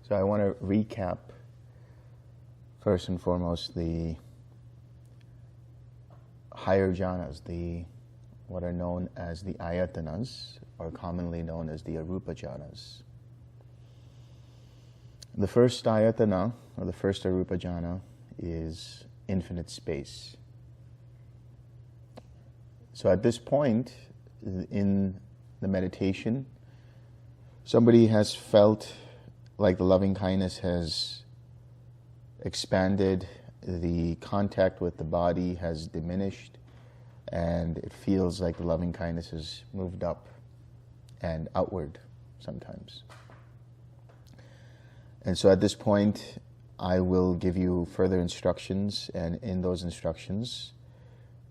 So I want to recap, first and foremost, the higher jhanas, what are known as the ayatanas, or commonly known as the arupa jhanas. The first ayatana, or the first arupa jhana, is infinite space. So at this point in the meditation, somebody has felt like the loving kindness has expanded, the contact with the body has diminished, and it feels like the loving kindness has moved up and outward sometimes. And so at this point, I will give you further instructions, and in those instructions,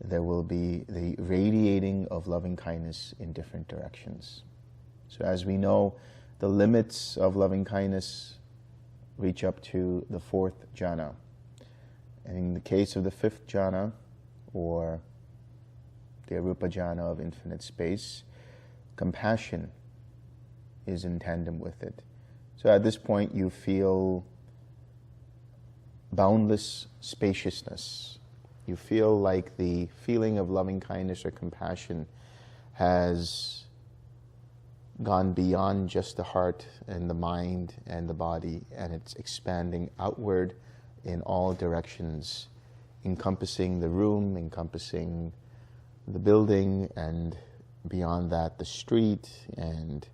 there will be the radiating of loving kindness in different directions. So as we know, the limits of loving kindness reach up to the fourth jhana. And in the case of the fifth jhana, or the arupa jhana of infinite space, compassion is in tandem with it. So at this point you feel boundless spaciousness. You feel like the feeling of loving kindness or compassion has gone beyond just the heart and the mind and the body, and it's expanding outward in all directions, encompassing the room, encompassing the building, and beyond that the street and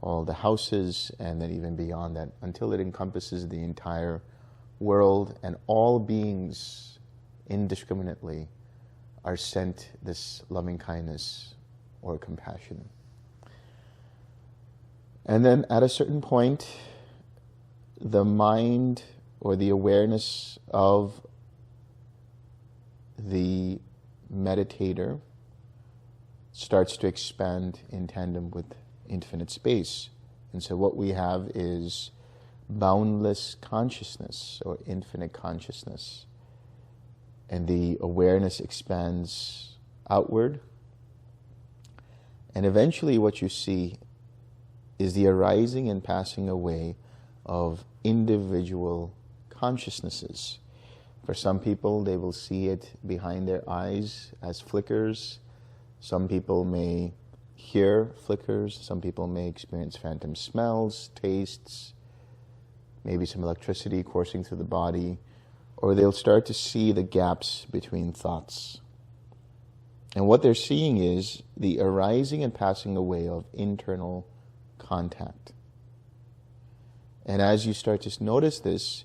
all the houses, and then even beyond that, until it encompasses the entire world, and all beings indiscriminately are sent this loving kindness or compassion. And then at a certain point, the mind or the awareness of the meditator starts to expand in tandem with infinite space. And so what we have is boundless consciousness or infinite consciousness. And the awareness expands outward. And eventually what you see is the arising and passing away of individual consciousnesses. For some people, they will see it behind their eyes as flickers. Some people may hear flickers. Some people may experience phantom smells, tastes, maybe some electricity coursing through the body, or they'll start to see the gaps between thoughts. And what they're seeing is the arising and passing away of internal contact. And as you start to notice this,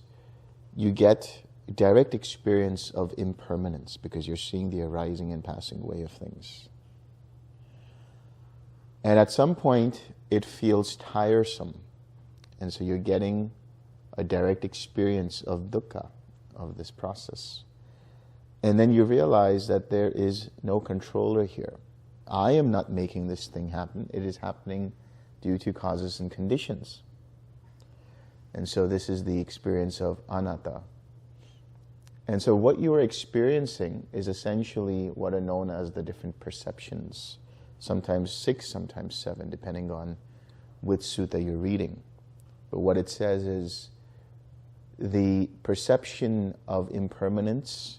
you get direct experience of impermanence, because you're seeing the arising and passing away of things. And at some point, it feels tiresome. And so you're getting a direct experience of dukkha, of this process. And then you realize that there is no controller here. I am not making this thing happen. It is happening due to causes and conditions. And so this is the experience of anatta. And so what you are experiencing is essentially what are known as the different perceptions. Sometimes 6, sometimes 7, depending on which sutta you're reading. But what it says is the perception of impermanence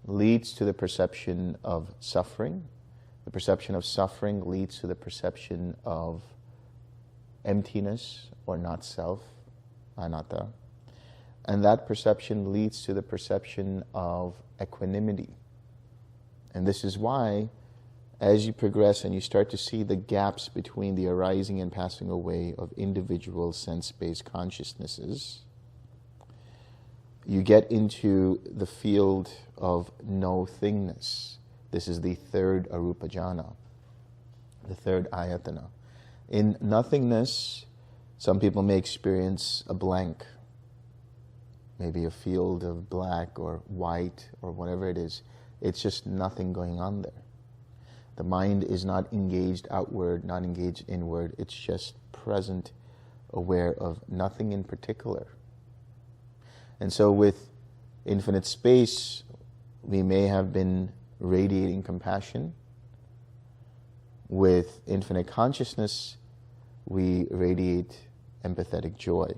leads to the perception of suffering. The perception of suffering leads to the perception of emptiness or not self, anatta. And that perception leads to the perception of equanimity. And this is why, as you progress and you start to see the gaps between the arising and passing away of individual sense-based consciousnesses, you get into the field of no-thingness. This is the third arupa jhana, the third ayatana. In nothingness, some people may experience a blank, maybe a field of black or white or whatever it is. It's just nothing going on there. The mind is not engaged outward, not engaged inward. It's just present, aware of nothing in particular. And so with infinite space, we may have been radiating compassion. With infinite consciousness, we radiate empathetic joy.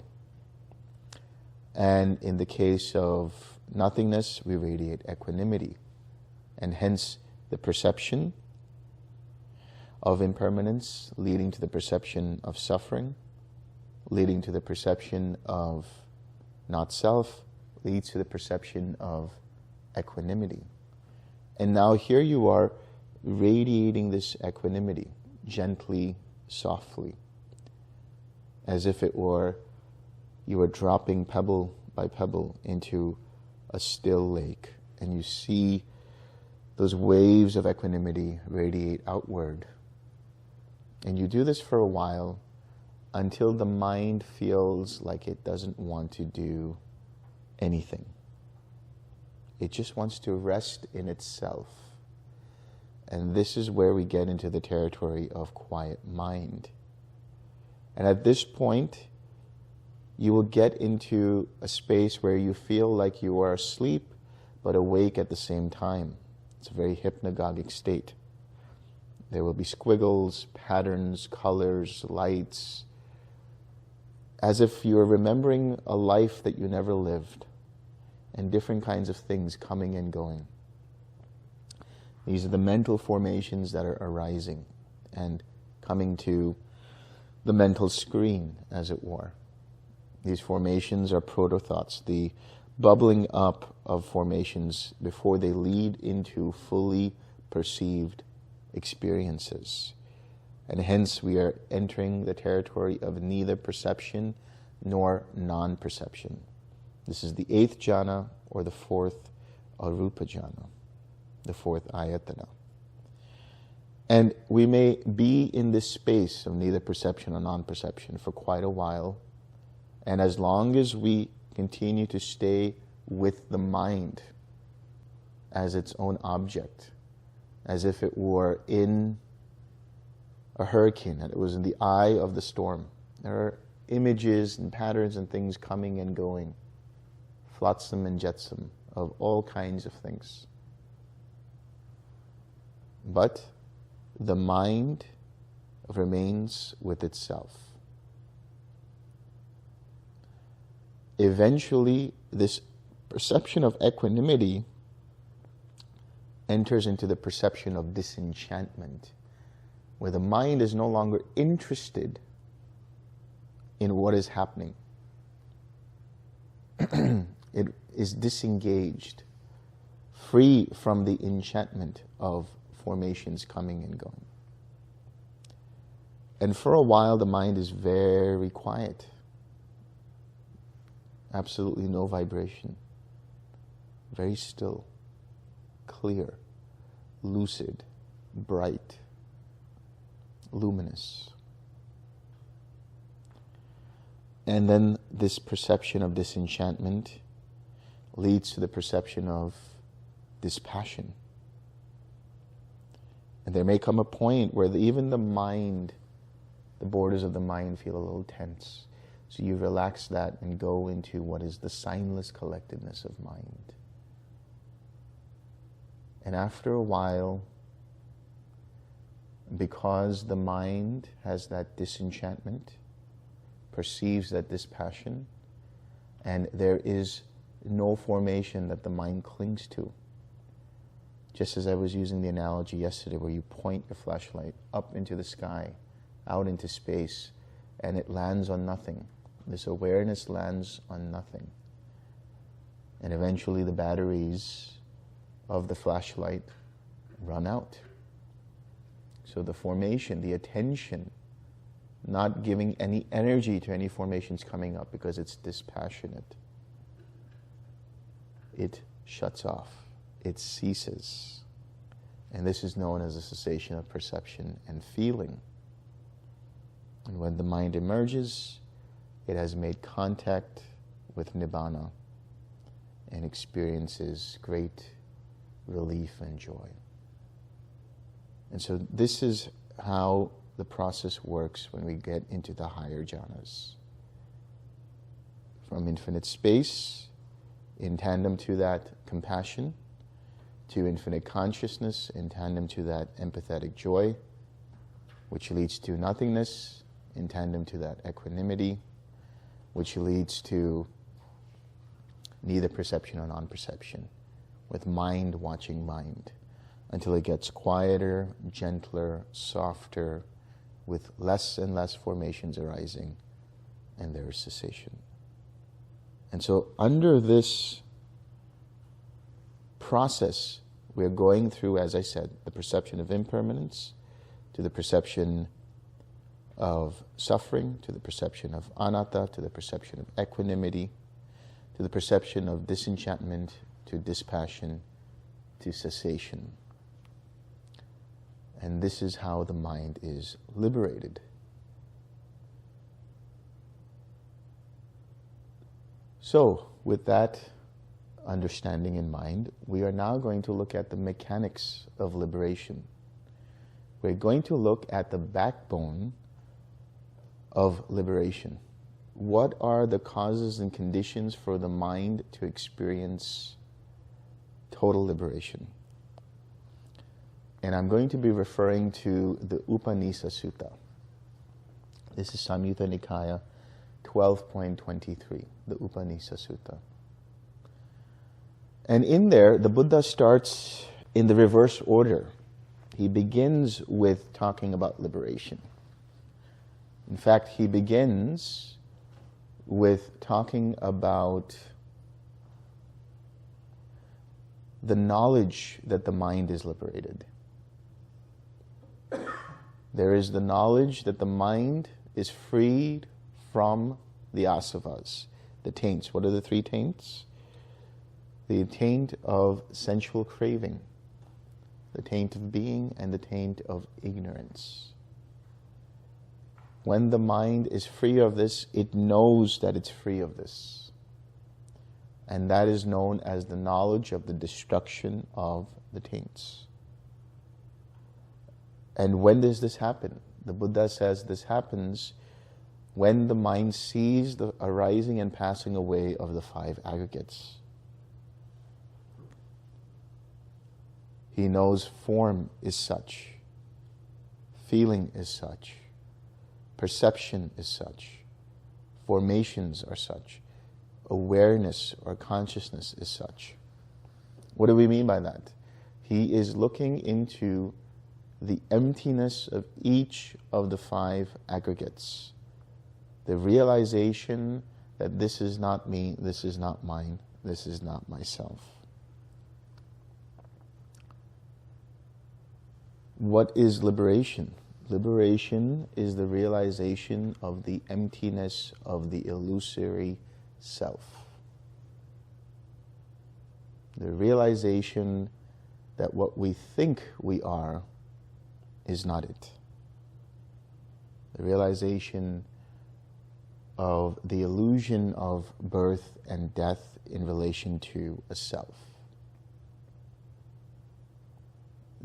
And in the case of nothingness, we radiate equanimity. And hence the perception of impermanence leading to the perception of suffering, leading to the perception of not self, leads to the perception of equanimity. And now here you are radiating this equanimity gently, softly, as if it were you were dropping pebble by pebble into a still lake, and you see those waves of equanimity radiate outward. And you do this for a while until the mind feels like it doesn't want to do anything. It just wants to rest in itself. And this is where we get into the territory of quiet mind. And at this point, you will get into a space where you feel like you are asleep but awake at the same time. It's a very hypnagogic state. There will be squiggles, patterns, colors, lights, as if you are remembering a life that you never lived, and different kinds of things coming and going. These are the mental formations that are arising and coming to the mental screen, as it were. These formations are proto-thoughts, the bubbling up of formations before they lead into fully perceived experiences. And hence we are entering the territory of neither perception nor non-perception. This is the 8th jhana, or the 4th arupa jhana, the 4th ayatana. And we may be in this space of neither perception or non-perception for quite a while. And as long as we continue to stay with the mind as its own object, as if it were in a hurricane, and it was in the eye of the storm. There are images and patterns and things coming and going, flotsam and jetsam, of all kinds of things. But the mind remains with itself. Eventually, this perception of equanimity enters into the perception of disenchantment, where the mind is no longer interested in what is happening. It is disengaged, free from the enchantment of formations coming and going. And for a while, the mind is very quiet. Absolutely no vibration. Very still, clear, lucid, bright, luminous. And then this perception of disenchantment leads to the perception of dispassion. And there may come a point where even the mind, the borders of the mind feel a little tense. So you relax that and go into what is the signless collectedness of mind. And after a while, because the mind has that disenchantment, perceives that dispassion, and there is no formation that the mind clings to. Just as I was using the analogy yesterday where you point your flashlight up into the sky, out into space, and it lands on nothing. This awareness lands on nothing. And eventually the batteries of the flashlight run out. So the formation, the attention, not giving any energy to any formations coming up because it's dispassionate. It shuts off. It ceases. And this is known as a cessation of perception and feeling. And when the mind emerges, it has made contact with Nibbana and experiences great relief and joy. And so this is how the process works when we get into the higher jhanas. From infinite space, in tandem to that compassion, to infinite consciousness, in tandem to that empathetic joy, which leads to nothingness, in tandem to that equanimity, which leads to neither perception nor non-perception, with mind watching mind, until it gets quieter, gentler, softer, with less and less formations arising, and there is cessation. And so under this process, we're going through, as I said, the perception of impermanence, to the perception of suffering, to the perception of anatta, to the perception of equanimity, to the perception of disenchantment, to dispassion, to cessation. And this is how the mind is liberated. So, with that understanding in mind, we are now going to look at the mechanics of liberation. We're going to look at the backbone of liberation. What are the causes and conditions for the mind to experience total liberation? And I'm going to be referring to the Upanisa Sutta. This is Samyutta Nikaya 12.23, the Upanisa Sutta. And in there, the Buddha starts in the reverse order. He begins with talking about liberation. In fact, he begins with talking about the knowledge that the mind is liberated. There is the knowledge that the mind is freed from the asavas, the taints. What are the three taints? The taint of sensual craving, the taint of being, and the taint of ignorance. When the mind is free of this, it knows that it's free of this. And that is known as the knowledge of the destruction of the taints. And when does this happen? The Buddha says this happens when the mind sees the arising and passing away of the five aggregates. He knows form is such, feeling is such, perception is such, formations are such, awareness or consciousness is such. What do we mean by that? He is looking into the emptiness of each of the five aggregates. The realization that this is not me, this is not mine, this is not myself. What is liberation? Liberation is the realization of the emptiness of the illusory self. The realization that what we think we are is not it. The realization of the illusion of birth and death in relation to a self.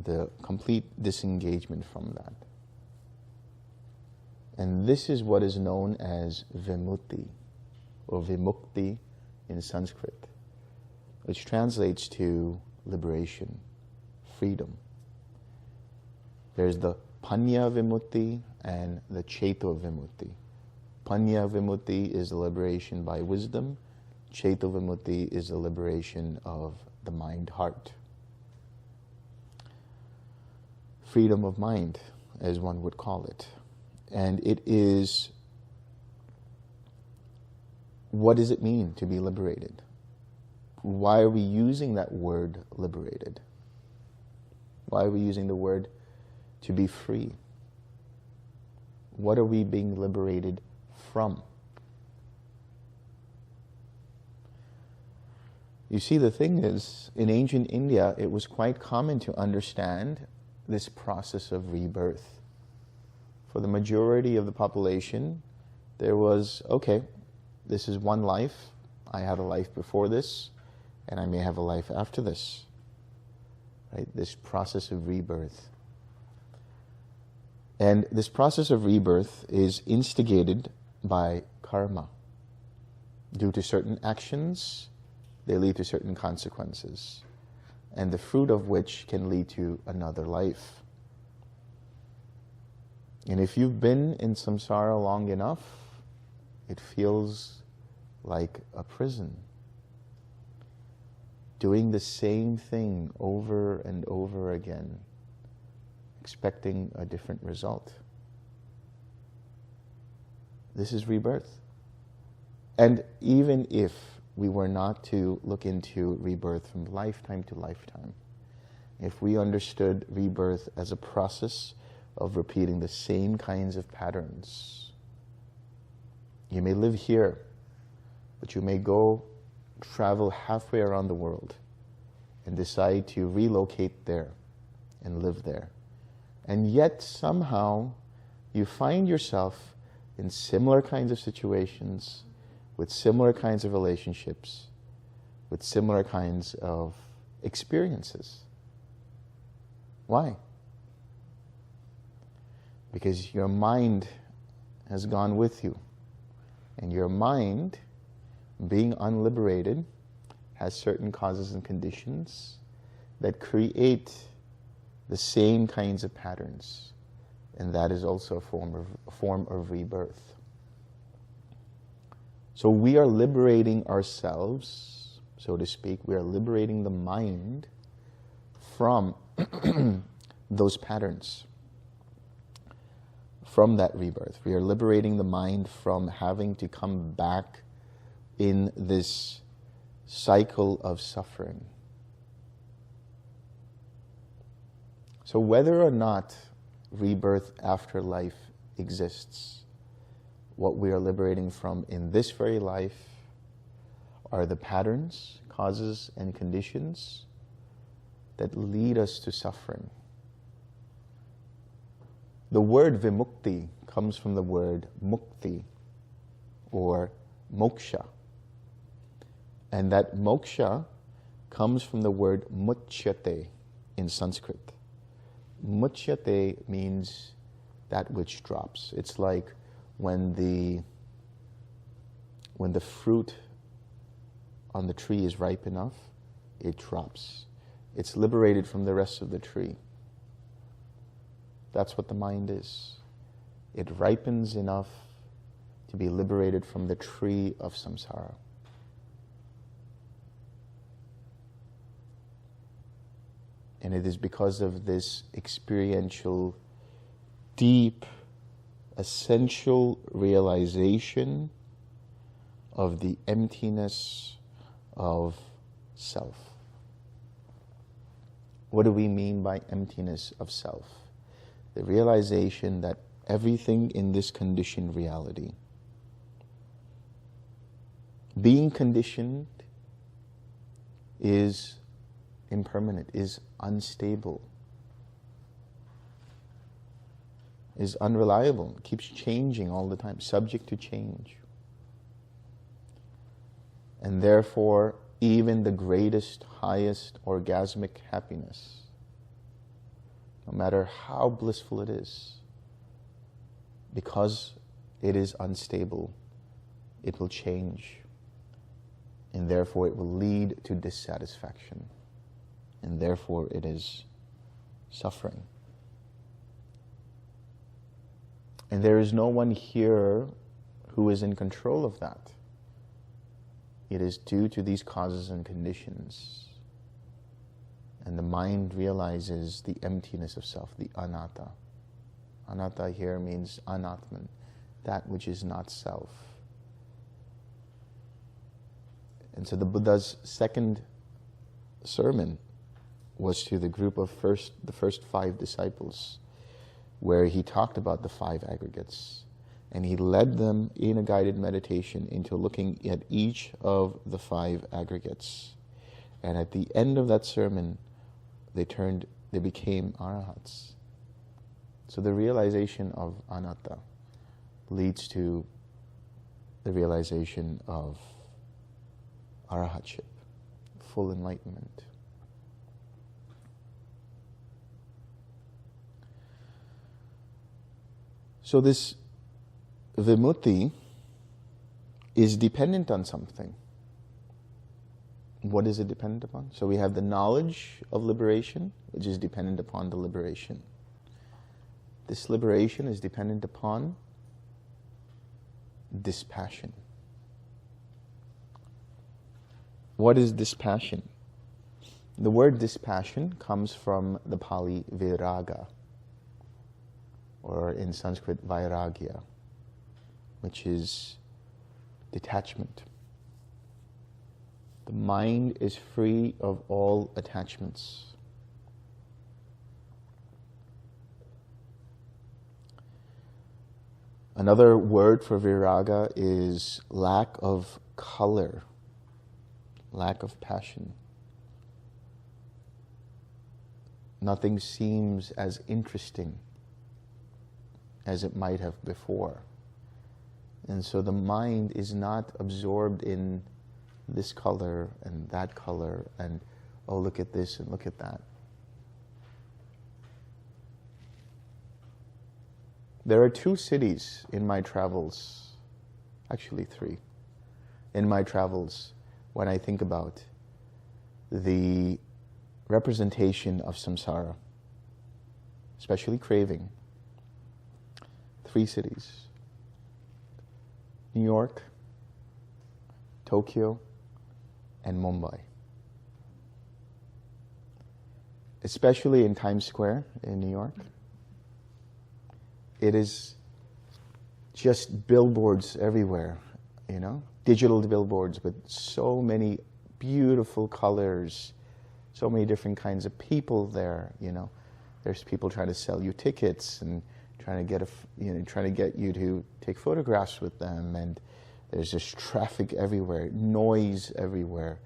The complete disengagement from that. And this is what is known as vimutti, or vimukti in Sanskrit, which translates to liberation, freedom. There's the panya vimutti and the cheto vimutti. Panya vimutti is the liberation by wisdom. Cheto vimutti is the liberation of the mind-heart. Freedom of mind, as one would call it. And it is, what does it mean to be liberated? Why are we using that word liberated? Why are we using the word to be free? What are we being liberated from? You see, the thing is, in ancient India, it was quite common to understand this process of rebirth. For the majority of the population, there was, okay, this is one life. I had a life before this, and I may have a life after this. Right? This process of rebirth. And this process of rebirth is instigated by karma. Due to certain actions, they lead to certain consequences, and the fruit of which can lead to another life. And if you've been in samsara long enough, it feels like a prison. doing the same thing over and over again, expecting a different result. This is rebirth. And even if we were not to look into rebirth from lifetime to lifetime, if we understood rebirth as a process of repeating the same kinds of patterns, you may live here, but you may travel halfway around the world and decide to relocate there and live there. And yet somehow you find yourself in similar kinds of situations, with similar kinds of relationships, with similar kinds of experiences. Why? Because your mind has gone with you. And your mind, being unliberated, has certain causes and conditions that create the same kinds of patterns. And that is also a form of rebirth. So we are liberating ourselves, so to speak. We are liberating the mind from those patterns, from that rebirth. We are liberating the mind from having to come back in this cycle of suffering. So whether or not rebirth after life exists, what we are liberating from in this very life are the patterns, causes, and conditions that lead us to suffering. The word vimukti comes from the word mukti, or moksha. And that moksha comes from the word muchyate in Sanskrit. Muchyate means that which drops. It's like when the fruit on the tree is ripe enough, it drops. It's liberated from the rest of the tree. That's what the mind is. It ripens enough to be liberated from the tree of samsara. And it is because of this experiential, deep, essential realization of the emptiness of self. What do we mean by emptiness of self? The realization that everything in this conditioned reality, being conditioned, is impermanent, is unstable, is unreliable, keeps changing all the time, subject to change. And therefore, even the greatest, highest orgasmic happiness, no matter how blissful it is, because it is unstable, it will change. And therefore it will lead to dissatisfaction. And therefore it is suffering. And there is no one here who is in control of that. It is due to these causes and conditions. And the mind realizes the emptiness of self, the anatta. Anatta here means anatman, that which is not self. And so the Buddha's second sermon was to the group of the first 5 disciples, where he talked about the 5 aggregates. And he led them in a guided meditation into looking at each of the 5 aggregates. And at the end of that sermon, they became arahats. So the realization of anatta leads to the realization of arahatship, full enlightenment. So this vimutti is dependent on something. What is it dependent upon? So we have the knowledge of liberation, which is dependent upon the liberation. This liberation is dependent upon dispassion. What is dispassion? The word dispassion comes from the Pali viraga, or in Sanskrit vairagya, which is detachment. The mind is free of all attachments. Another word for viraga is lack of color, lack of passion. Nothing seems as interesting as it might have before. And so the mind is not absorbed in this color and that color and, oh, look at this and look at that. There are 2 cities in my travels, actually 3, in my travels when I think about the representation of samsara, especially craving. 3 cities: New York, Tokyo, and Mumbai. Especially in Times Square in New York, it is just billboards everywhere, digital billboards with so many beautiful colors, so many different kinds of people there, There's people trying to sell you tickets and trying to get you to take photographs with them, and there's just traffic everywhere, noise everywhere,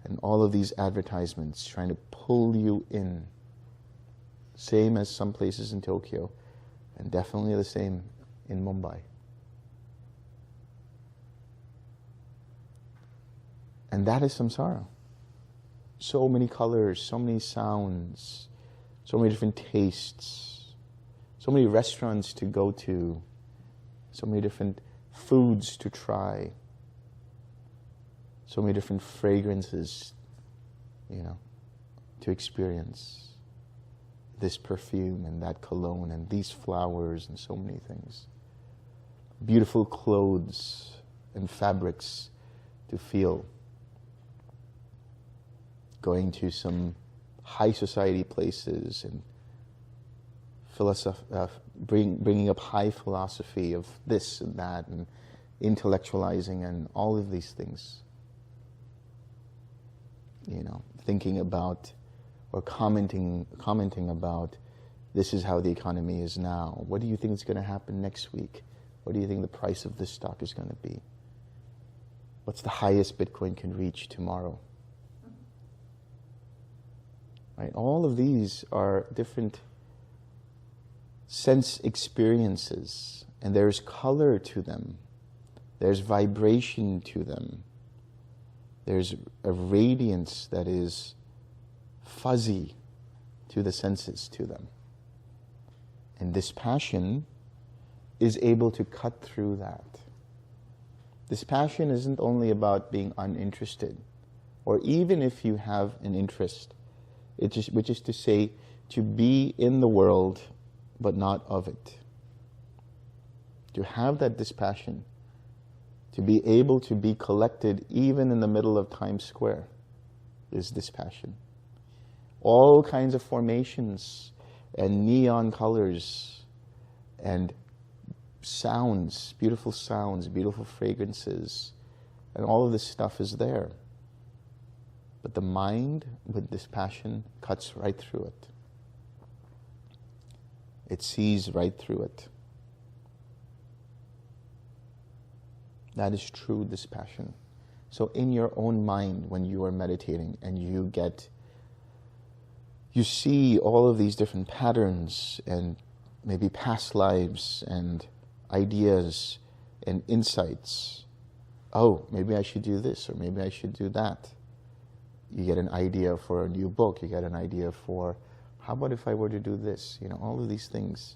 and all of these advertisements trying to pull you in. Same as some places in Tokyo, and definitely the same in Mumbai. And that is samsara. So many colors, so many sounds, so many different tastes, so many restaurants to go to, so many different foods to try, so many different fragrances, to experience. This perfume and that cologne and these flowers and so many things. Beautiful clothes and fabrics to feel. Going to some high society places and bringing up high philosophy of this and that and intellectualizing and all of these things. Thinking about or commenting about, this is how the economy is now. What do you think is going to happen next week? What do you think the price of this stock is going to be? What's the highest Bitcoin can reach tomorrow? Right? All of these are different sense experiences, and there's color to them. There's vibration to them. There's a radiance that is fuzzy to the senses, to them. And dispassion is able to cut through that. Dispassion isn't only about being uninterested, or even if you have an interest, which is to say, to be in the world but not of it. To have that dispassion, to be able to be collected even in the middle of Times Square, is dispassion. All kinds of formations and neon colors and sounds, beautiful fragrances, and all of this stuff is there. But the mind with dispassion cuts right through it. It sees right through it. That is true dispassion. So in your own mind, when you are meditating and you see all of these different patterns and maybe past lives and ideas and insights. Oh, maybe I should do this, or maybe I should do that. You get an idea for a new book. You get an idea for, how about if I were to do this? All of these things.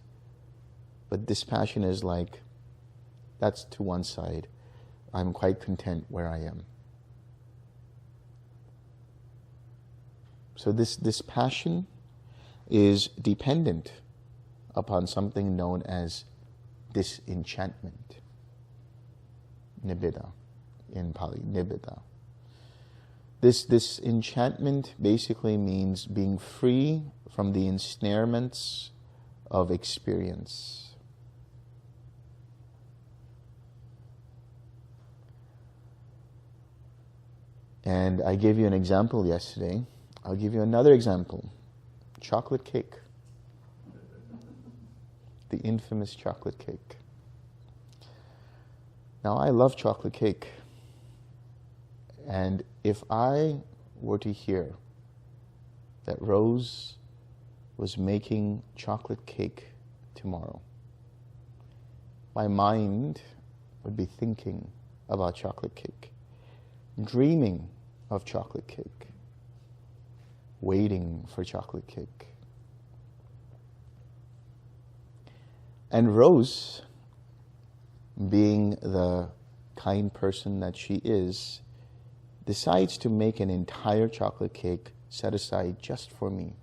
But dispassion is like, that's to one side. I'm quite content where I am. So this passion is dependent upon something known as disenchantment. Nibbana, in Pali, Nibbana. This enchantment basically means being free from the ensnarements of experience. And I gave you an example yesterday. I'll give you another example. Chocolate cake. The infamous chocolate cake. Now, I love chocolate cake. And if I were to hear that Rose was making chocolate cake tomorrow, my mind would be thinking about chocolate cake, dreaming of chocolate cake, waiting for chocolate cake. And Rose, being the kind person that she is, decides to make an entire chocolate cake set aside just for me.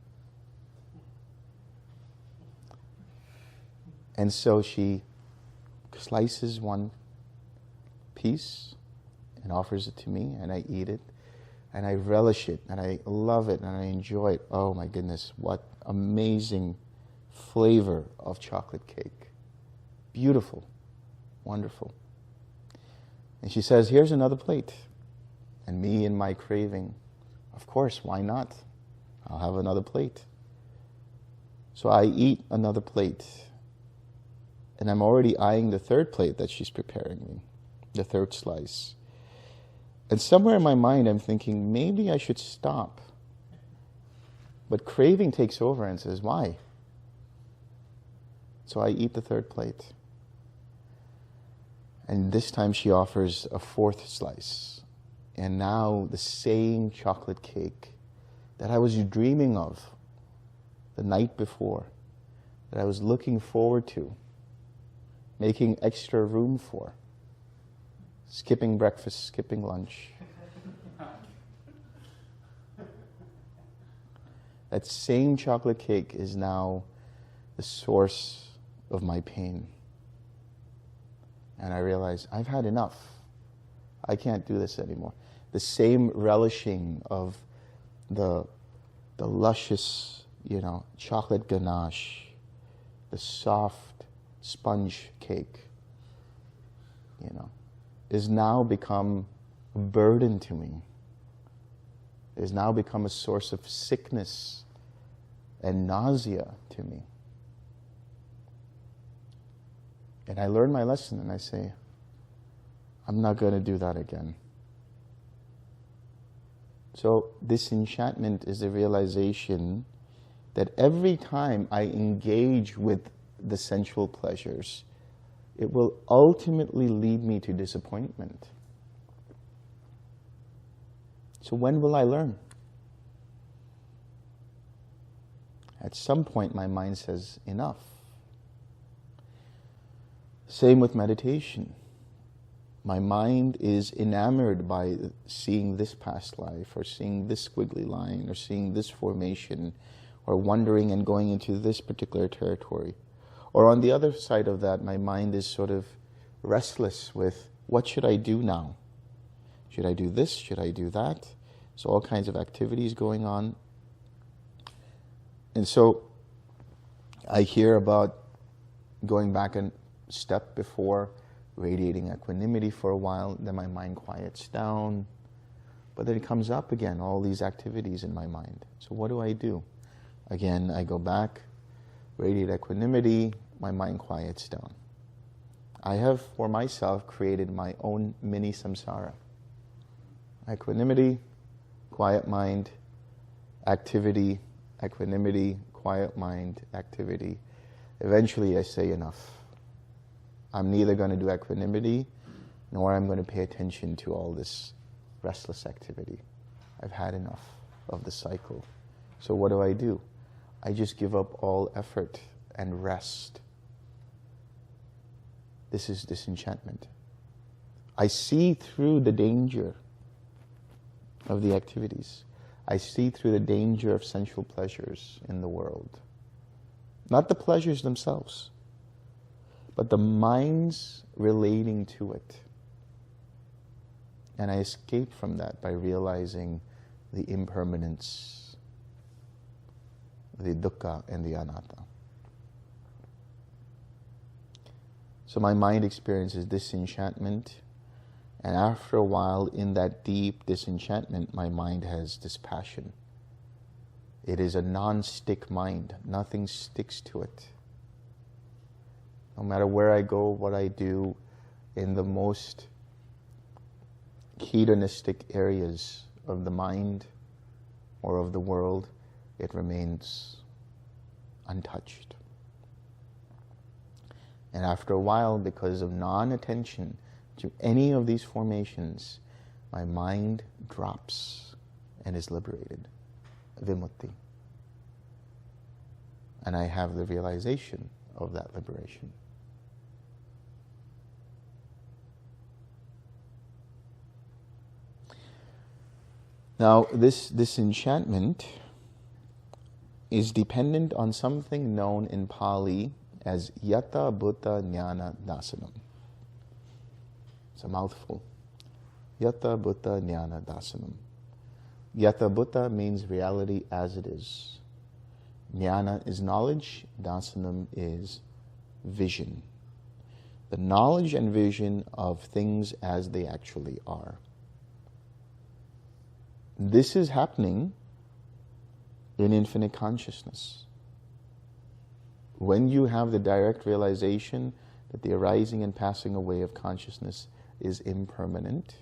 And so she slices one piece and offers it to me, and I eat it, and I relish it, and I love it, and I enjoy it. Oh my goodness, what amazing flavor of chocolate cake. Beautiful, wonderful. And she says, here's another plate. And me and my craving, of course, why not? I'll have another plate. So I eat another plate. And I'm already eyeing the third plate that she's preparing me, the third slice. And somewhere in my mind I'm thinking, maybe I should stop. But craving takes over and says, why? So I eat the third plate. And this time she offers a fourth slice. And now the same chocolate cake that I was dreaming of the night before, that I was looking forward to, making extra room for, skipping breakfast, skipping lunch. That same chocolate cake is now the source of my pain. And I realize I've had enough. I can't do this anymore. The same relishing of the luscious, chocolate ganache, the soft sponge cake, is now become a burden to me. Has now become a source of sickness and nausea to me. And I learn my lesson and I say, I'm not going to do that again. So disenchantment is the realization that every time I engage with the sensual pleasures, it will ultimately lead me to disappointment. So when will I learn? At some point my mind says, enough. Same with meditation. My mind is enamored by seeing this past life, or seeing this squiggly line, or seeing this formation, or wondering and going into this particular territory. Or on the other side of that, my mind is sort of restless with, what should I do now? Should I do this? Should I do that? So all kinds of activities going on. And so I hear about going back a step before, radiating equanimity for a while, then my mind quiets down. But then it comes up again, all these activities in my mind. So what do? Again, I go back, radiate equanimity, my mind quiets down. I have, for myself, created my own mini samsara. Equanimity, quiet mind, activity, equanimity, quiet mind, activity. Eventually I say enough. I'm neither going to do equanimity, nor I'm going to pay attention to all this restless activity. I've had enough of the cycle. So what do? I just give up all effort and rest. This is disenchantment. I see through the danger of the activities. I see through the danger of sensual pleasures in the world. Not the pleasures themselves, but the minds relating to it. And I escape from that by realizing the impermanence, the dukkha and the anatta. So my mind experiences disenchantment, and after a while, in that deep disenchantment, my mind has dispassion. It is a non-stick mind. Nothing sticks to it. No matter where I go, what I do, in the most hedonistic areas of the mind or of the world, it remains untouched. And after a while, because of non-attention to any of these formations, my mind drops and is liberated, vimutti. And I have the realization of that liberation. Now, this disenchantment is dependent on something known in Pali as Yata Bhuta Jnana Dasanam. It's a mouthful. Yata Bhuta Jnana Dasanam. Yata Bhuta means reality as it is. Jnana is knowledge. Dasanam is vision. The knowledge and vision of things as they actually are. This is happening in infinite consciousness. When you have the direct realization that the arising and passing away of consciousness is impermanent,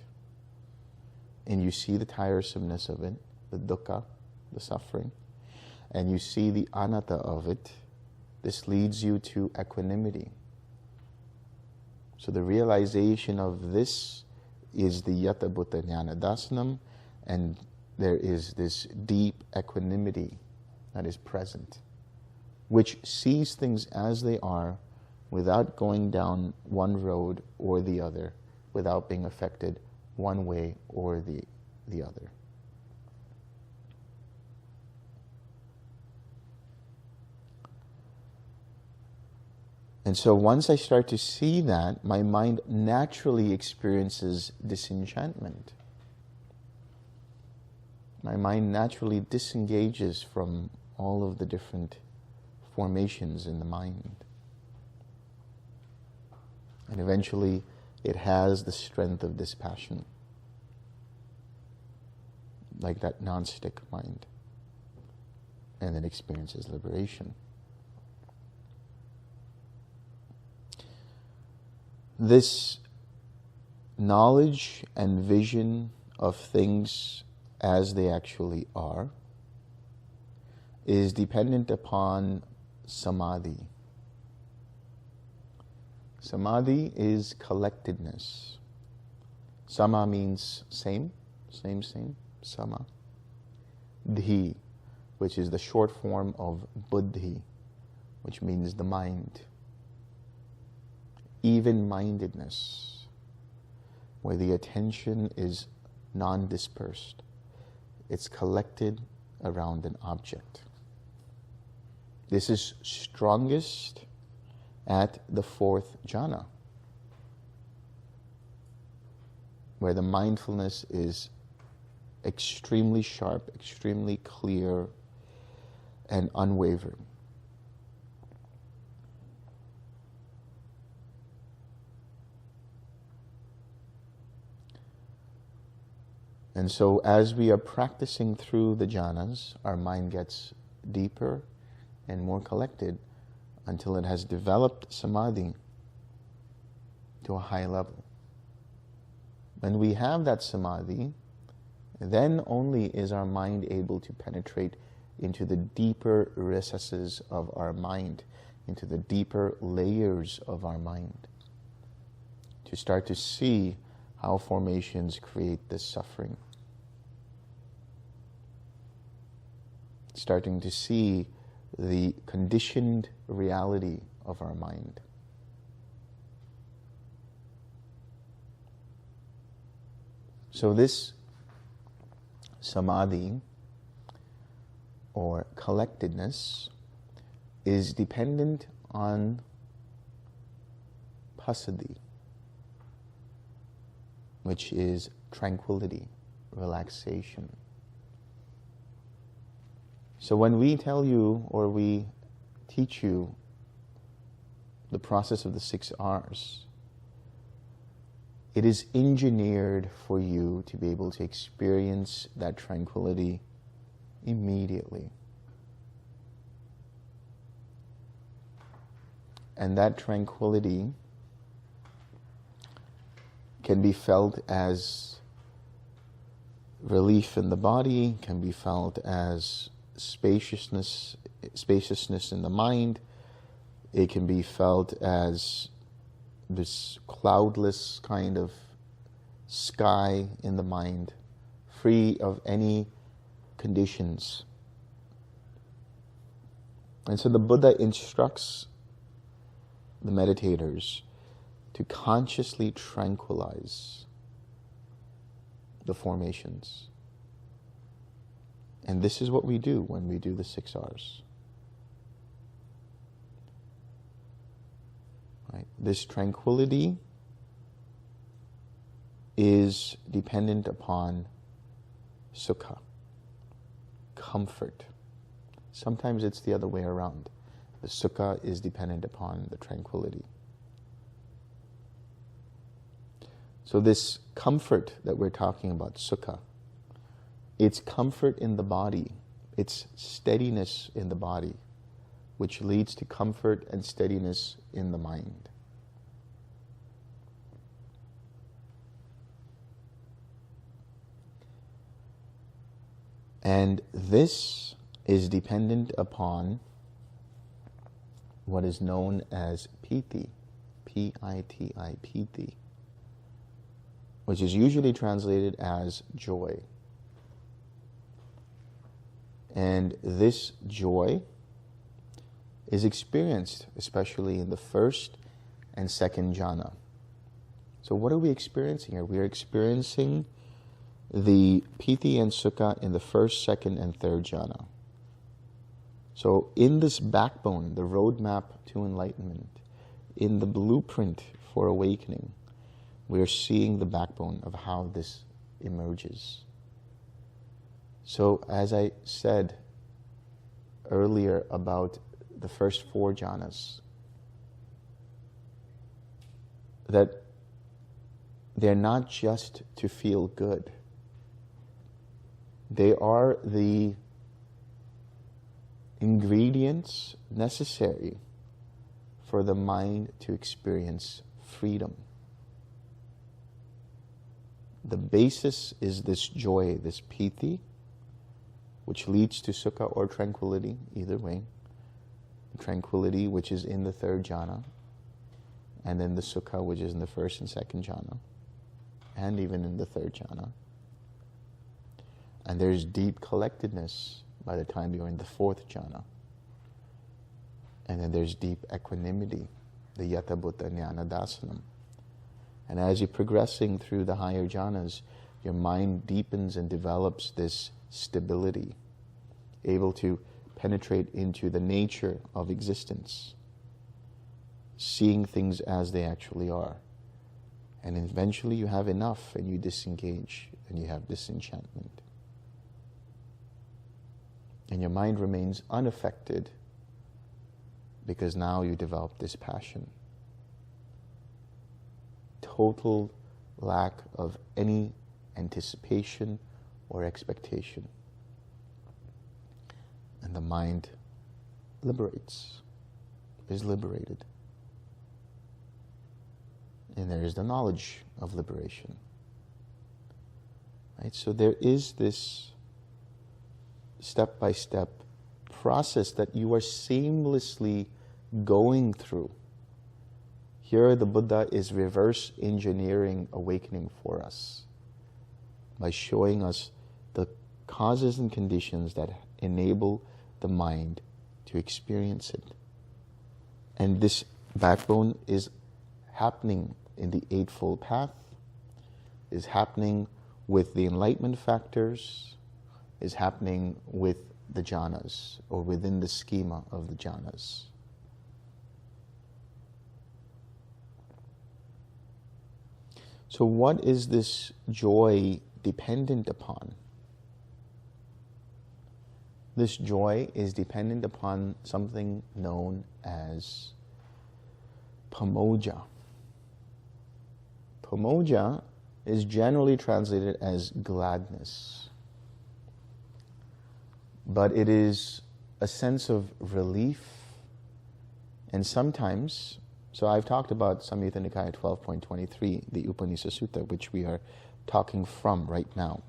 and you see the tiresomeness of it, the dukkha, the suffering, and you see the anatta of it, this leads you to equanimity. So the realization of this is the Yata Bhuta Jnana Dasanam, and there is this deep equanimity that is present, which sees things as they are without going down one road or the other, without being affected one way or the other. And so once I start to see that, my mind naturally experiences disenchantment. My mind naturally disengages from all of the different formations in the mind. And eventually it has the strength of dispassion, like that non-stick mind, and then experiences liberation. This knowledge and vision of things as they actually are is dependent upon samadhi. Samadhi is collectedness. Sama means same, sama. Dhi, which is the short form of buddhi, which means the mind. Even-mindedness, where the attention is non-dispersed. It's collected around an object. This is strongest at the fourth jhana, where the mindfulness is extremely sharp, extremely clear, and unwavering. And so as we are practicing through the jhanas, our mind gets deeper and more collected until it has developed samadhi to a high level. When we have that samadhi, then only is our mind able to penetrate into the deeper recesses of our mind, into the deeper layers of our mind, to start to see how formations create this suffering. Starting to see the conditioned reality of our mind. So this samadhi, or collectedness, is dependent on passaddhi. which is tranquility, relaxation. So when we tell you or we teach you the process of the 6 R's, it is engineered for you to be able to experience that tranquility immediately. And that tranquility can be felt as relief in the body, can be felt as spaciousness in the mind. It can be felt as this cloudless kind of sky in the mind, free of any conditions. And so the Buddha instructs the meditators to consciously tranquilize the formations. And this is what we do when we do the 6 R's. Right? This tranquility is dependent upon sukha, comfort. Sometimes it's the other way around. The sukha is dependent upon the tranquility. So this comfort that we're talking about, sukha, it's comfort in the body, it's steadiness in the body, which leads to comfort and steadiness in the mind. And this is dependent upon what is known as piti, P-I-T-I, piti, which is usually translated as joy. And this joy is experienced especially in the first and second jhana. So what are we experiencing here? We are experiencing the piti and sukha in the first, second, and third jhana. So in this backbone, the roadmap to enlightenment, in the blueprint for awakening, we are seeing the backbone of how this emerges. So as I said earlier about the first 4 jhanas, that they're not just to feel good. They are the ingredients necessary for the mind to experience freedom. The basis is this joy, this piti, which leads to sukha or tranquility, either way. Tranquility, which is in the 3rd jhana, and then the sukha, which is in the 1st and 2nd jhana, and even in the 3rd jhana. And there's deep collectedness by the time you're in the 4th jhana. And then there's deep equanimity, the yata bhuta jnana dasanam. And as you're progressing through the higher jhanas, your mind deepens and develops this stability, able to penetrate into the nature of existence, seeing things as they actually are. And eventually you have enough and you disengage and you have disenchantment. And your mind remains unaffected because now you develop dispassion. Total lack of any anticipation or expectation. And the mind liberates, is liberated. And there is the knowledge of liberation. Right? So there is this step-by-step process that you are seamlessly going through. Here the Buddha is reverse engineering awakening for us by showing us the causes and conditions that enable the mind to experience it. And this backbone is happening in the Eightfold Path, is happening with the enlightenment factors, is happening with the jhanas, or within the schema of the jhanas. So what is this joy dependent upon? This joy is dependent upon something known as pamoja. Pamoja is generally translated as gladness, but it is a sense of relief, and sometimes, so I've talked about Samyutta Nikaya 12.23, the Upanisa Sutta, which we are talking from right now.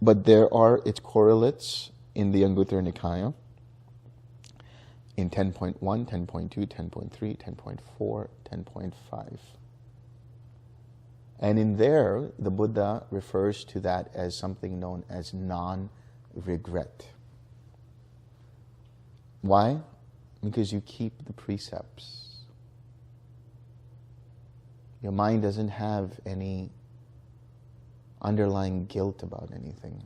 But there are its correlates in the Anguttara Nikaya, in 10.1, 10.2, 10.3, 10.4, 10.5. And in there, the Buddha refers to that as something known as non-regret. Why? Because you keep the precepts. Your mind doesn't have any underlying guilt about anything.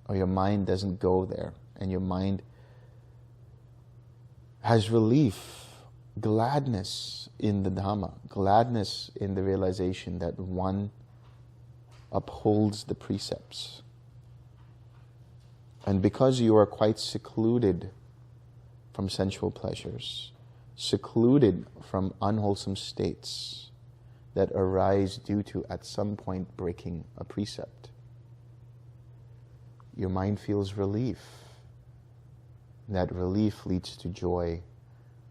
Or your mind doesn't go there, and your mind has relief, gladness in the Dhamma, gladness in the realization that one upholds the precepts. And because you are quite secluded from sensual pleasures, secluded from unwholesome states that arise due to at some point breaking a precept, your mind feels relief. That relief leads to joy.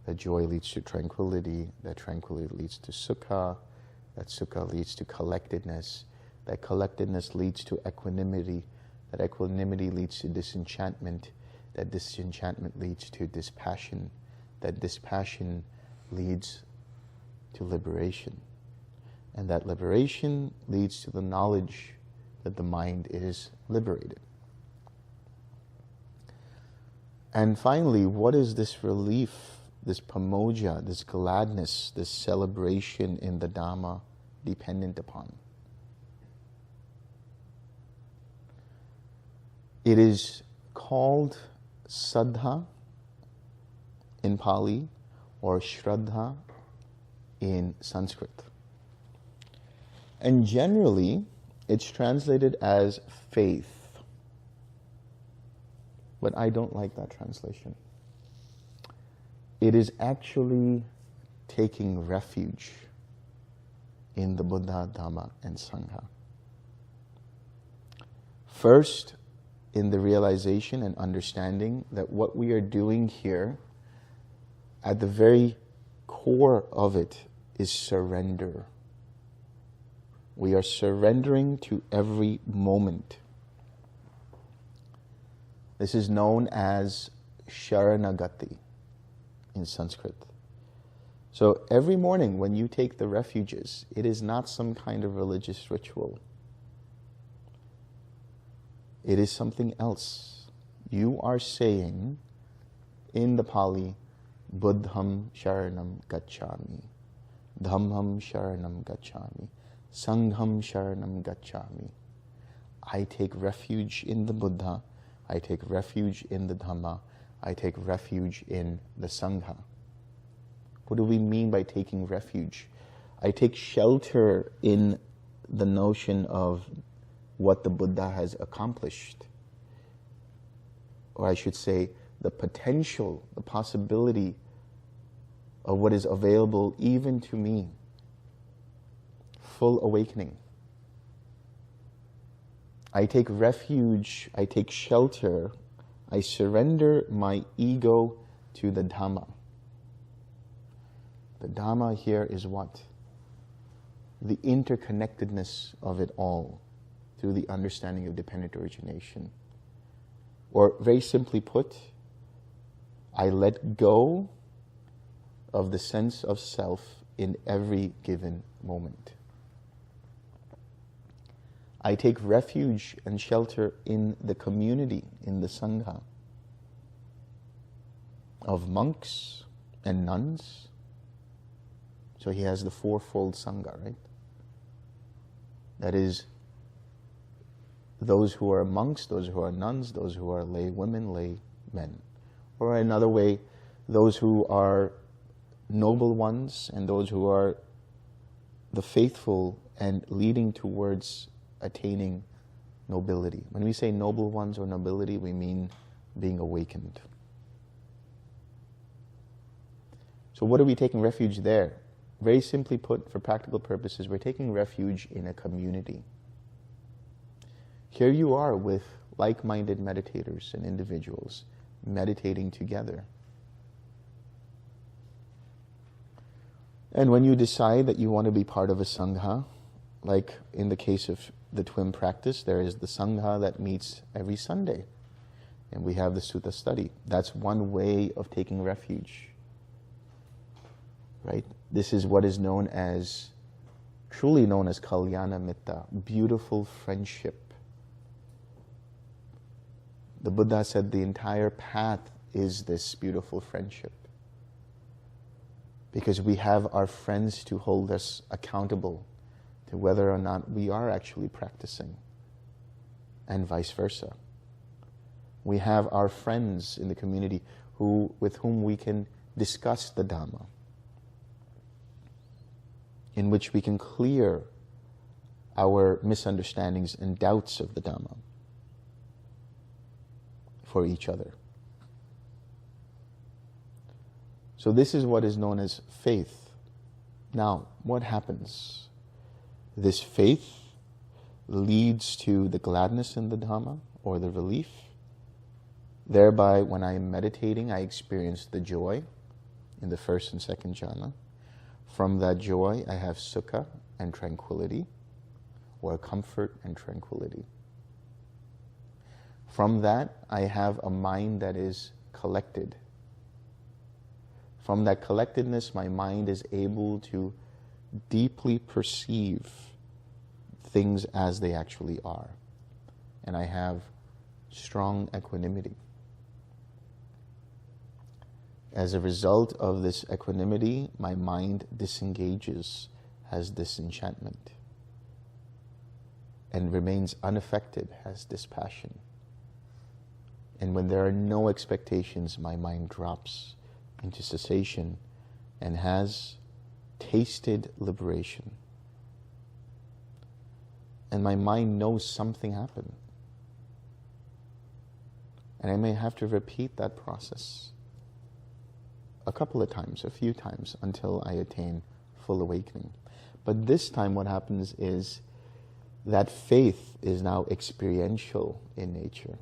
That joy leads to tranquility. That tranquility leads to Sukha. That Sukha leads to collectedness. That collectedness leads to equanimity. That equanimity leads to disenchantment. That disenchantment leads to dispassion. That dispassion leads to liberation. And that liberation leads to the knowledge that the mind is liberated. And finally, what is this relief, this pamoja, this gladness, this celebration in the Dhamma dependent upon? It is called saddha in Pali or shraddha in Sanskrit. And generally, it's translated as faith. But I don't like that translation. It is actually taking refuge in the Buddha, Dhamma, and Sangha. First, in the realization and understanding that what we are doing here, at the very core of it, is surrender. We are surrendering to every moment. This is known as sharanagati in Sanskrit. So every morning when you take the refuges, it is not some kind of religious ritual. It is something else. You are saying in the Pali, Buddham Sharanam Gacchami, Dhammam Sharanam Gacchami, Sangham Sharanam Gacchami. I take refuge in the Buddha, I take refuge in the Dhamma, I take refuge in the Sangha. What do we mean by taking refuge? I take shelter in the notion of what the Buddha has accomplished. Or I should say, the potential, the possibility of what is available even to me. Full awakening. I take refuge, I take shelter, I surrender my ego to the Dhamma. The Dhamma here is what? The interconnectedness of it all through the understanding of dependent origination. Or very simply put, I let go of the sense of self in every given moment. I take refuge and shelter in the community, in the Sangha, of monks and nuns. So he has the fourfold Sangha, right? That is, those who are monks, those who are nuns, those who are lay women, lay men. Or another way, those who are noble ones and those who are the faithful and leading towards attaining nobility. When we say noble ones or nobility, we mean being awakened. So what are we taking refuge there? Very simply put, for practical purposes, we're taking refuge in a community. Here you are with like-minded meditators and individuals meditating together. And when you decide that you want to be part of a sangha, like in the case of the TWIM practice, there is the sangha that meets every Sunday. And we have the sutta study. That's one way of taking refuge. Right? This is what is known as, truly known as kalyana mitta, beautiful friendship. The Buddha said the entire path is this beautiful friendship. Because we have our friends to hold us accountable to whether or not we are actually practicing, and vice versa. We have our friends in the community with whom we can discuss the Dhamma, in which we can clear our misunderstandings and doubts of the Dhamma for each other. So this is what is known as faith. Now, what happens? This faith leads to the gladness in the Dhamma, or the relief. Thereby, when I am meditating, I experience the joy in the first and second jhana. From that joy, I have Sukha and tranquility, or comfort and tranquility. From that, I have a mind that is collected. From that collectedness, my mind is able to deeply perceive things as they actually are. And I have strong equanimity. As a result of this equanimity, my mind disengages, has disenchantment, and remains unaffected, has dispassion. And when there are no expectations, my mind drops into cessation and has tasted liberation. And my mind knows something happened. And I may have to repeat that process a couple of times, a few times, until I attain full awakening. But this time what happens is that faith is now experiential in nature.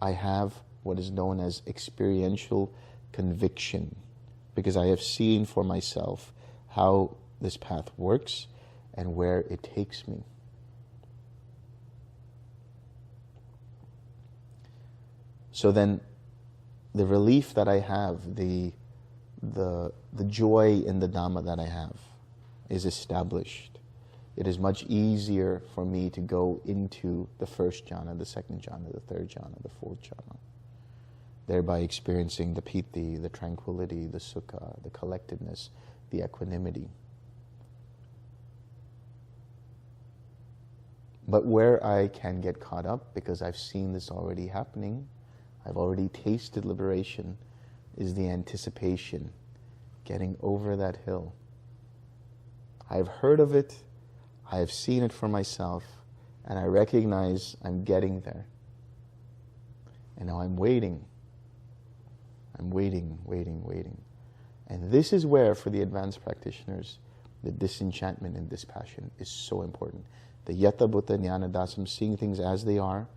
I have what is known as experiential conviction, because I have seen for myself how this path works and where it takes me. So then the relief that I have, the joy in the Dhamma that I have is established. It is much easier for me to go into the first jhana, the second jhana, the third jhana, the fourth jhana, thereby experiencing the piti, the tranquility, the sukha, the collectedness, the equanimity. But where I can get caught up, because I've seen this already happening, I've already tasted liberation, is the anticipation, getting over that hill. I've heard of it, I have seen it for myself, and I recognize I'm getting there. And now I'm waiting. I'm waiting. And this is where, for the advanced practitioners, the disenchantment and dispassion is so important. The yata bhuta jnana dasam, seeing things as they are,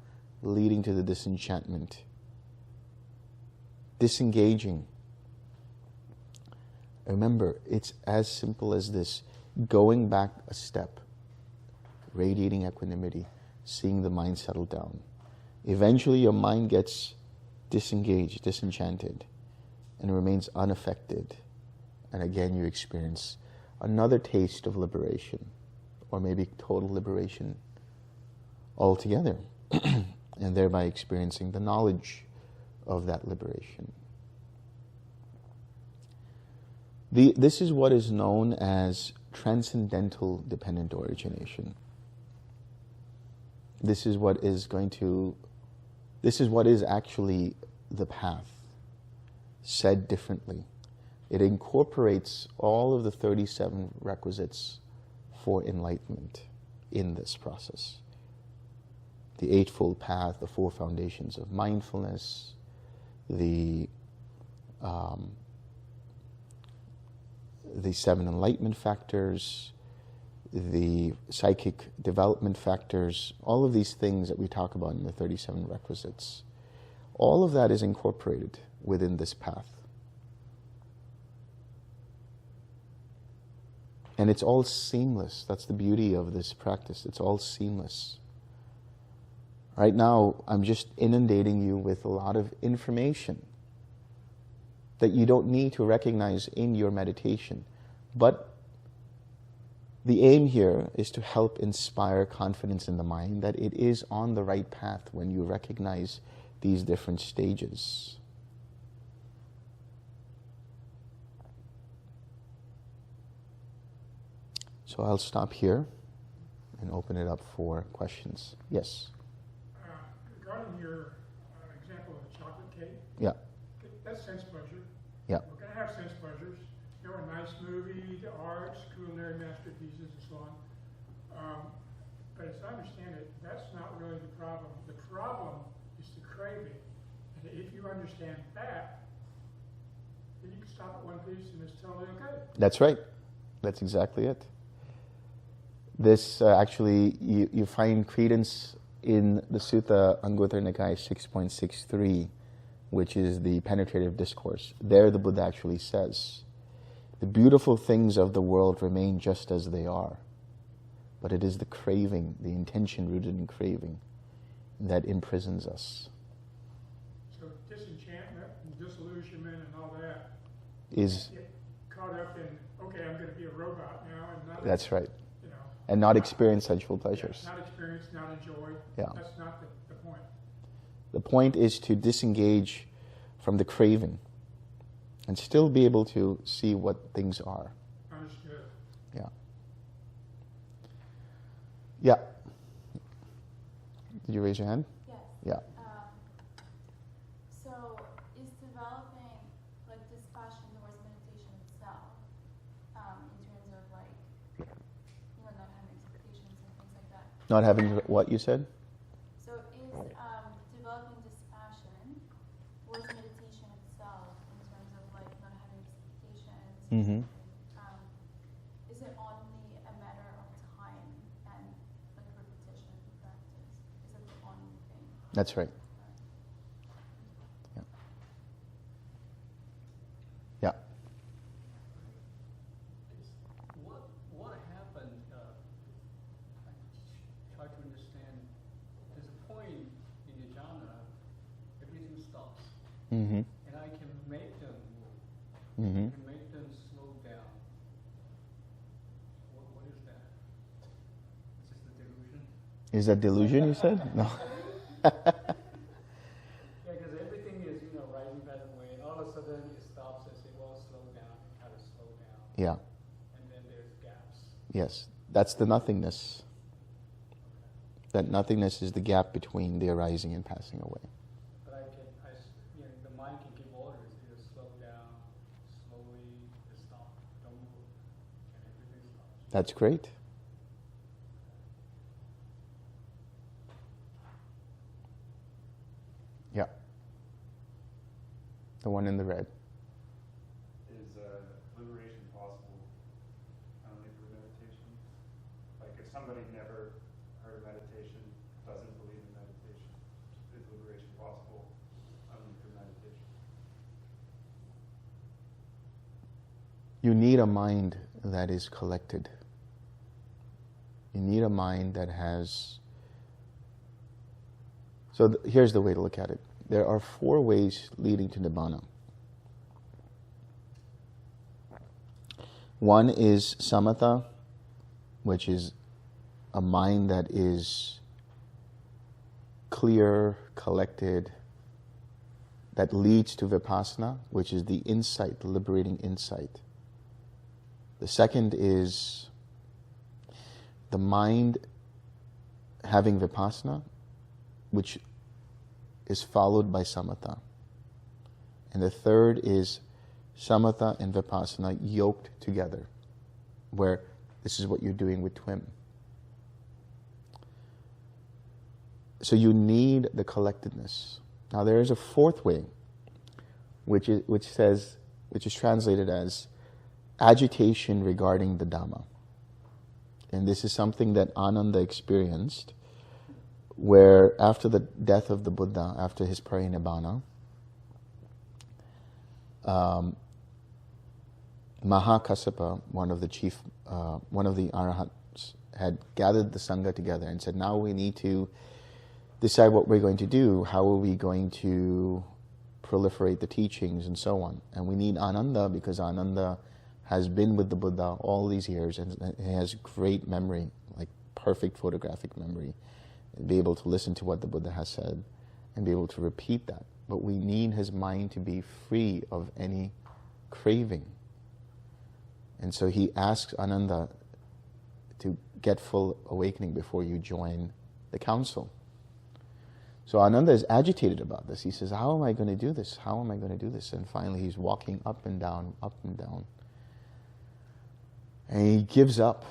leading to the disenchantment. Disengaging. Remember, it's as simple as this. Going back a step. Radiating equanimity. Seeing the mind settle down. Eventually your mind gets disengaged, disenchanted, and remains unaffected. And again you experience another taste of liberation, or maybe total liberation altogether, and thereby experiencing the knowledge of that liberation. This is what is known as transcendental dependent origination. This is what is actually the path, said differently. It incorporates all of the 37 requisites for enlightenment in this process. The Eightfold Path, the four foundations of mindfulness, the 7 enlightenment factors, the psychic development factors, all of these things that we talk about in the 37 requisites. All of that is incorporated within this path. And it's all seamless. That's the beauty of this practice. It's all seamless. Right now, I'm just inundating you with a lot of information that you don't need to recognize in your meditation. But the aim here is to help inspire confidence in the mind that it is on the right path when you recognize these different stages. So I'll stop here and open it up for questions. Yes? Regarding your example of a chocolate cake, Yeah. That's sense pleasure. Yeah. We're going to have sense pleasures. You know, a nice movie, the arts, culinary masterpieces, and so on. But as I understand it, that's not really the problem. The problem is the craving. And if you understand that, then you can stop at one piece and it's totally okay. That's right. That's exactly it. This actually, you find credence in the Sutta Anguttara Nikaya 6.63, which is the penetrative discourse. There the Buddha actually says, the beautiful things of the world remain just as they are, but it is the craving, the intention rooted in craving, that imprisons us. So disenchantment and disillusionment and all that Is get caught up in, okay, I'm going to be a robot now, and not. That's right. You know, And not experience sensual pleasures. Not experienced, not enjoyed. Yeah. That's not the point. The point is to disengage from the craving and still be able to see what things are. Understood. Yeah. Yeah. Did you raise your hand? Yes. Yeah. So is developing like dispassion towards meditation itself, in terms of like, not having expectations and things like that? Not having what you said? So is developing dispassion towards meditation itself, in terms of like not having expectations? Mm-hmm. Is it only a matter of time and like repetition practice? Is it the only thing? That's right. Yeah. Yeah. What happened? I try to understand. There's a point in the jhana, everything stops, Mm-hmm. and I can make them move. Mm-hmm. I can make them slow down. What is that? Is this the delusion? Is that delusion, you said? No. Yeah, because everything is rising that way, and all of a sudden it stops and say, well, slow down. How to slow down? Yeah. And then there's gaps. Yes. That's the nothingness. That nothingness is the gap between the arising and passing away. But the mind can give orders, either slow down, slowly, stop, don't move, and everything stops. That's great. Yeah. The one in the red. Is liberation possible only through meditation? Like if somebody never heard meditation, doesn't believe in meditation, is liberation possible only through meditation? You need a mind that is collected. You need a mind that has... So here's the way to look at it. There are 4 ways leading to Nibbana. One is samatha, which is a mind that is clear, collected, that leads to vipassana, which is the insight, the liberating insight. The second is the mind having vipassana, which is followed by samatha. And the third is samatha and vipassana yoked together, where this is what you're doing with TWIM. So you need the collectedness. Now there is a fourth way, which is translated as agitation regarding the Dhamma. And this is something that Ananda experienced, where after the death of the Buddha, after his parinibbana, Mahakassapa, one of the arahants, had gathered the Sangha together and said, now we need to decide what we're going to do, how are we going to proliferate the teachings and so on. And we need Ananda, because Ananda has been with the Buddha all these years and he has great memory, like perfect photographic memory, and be able to listen to what the Buddha has said and be able to repeat that. But we need his mind to be free of any craving. And so he asks Ananda to get full awakening before you join the council. So Ananda is agitated about this. He says, how am I going to do this? How am I going to do this? And finally he's walking up and down, up and down. And he gives up,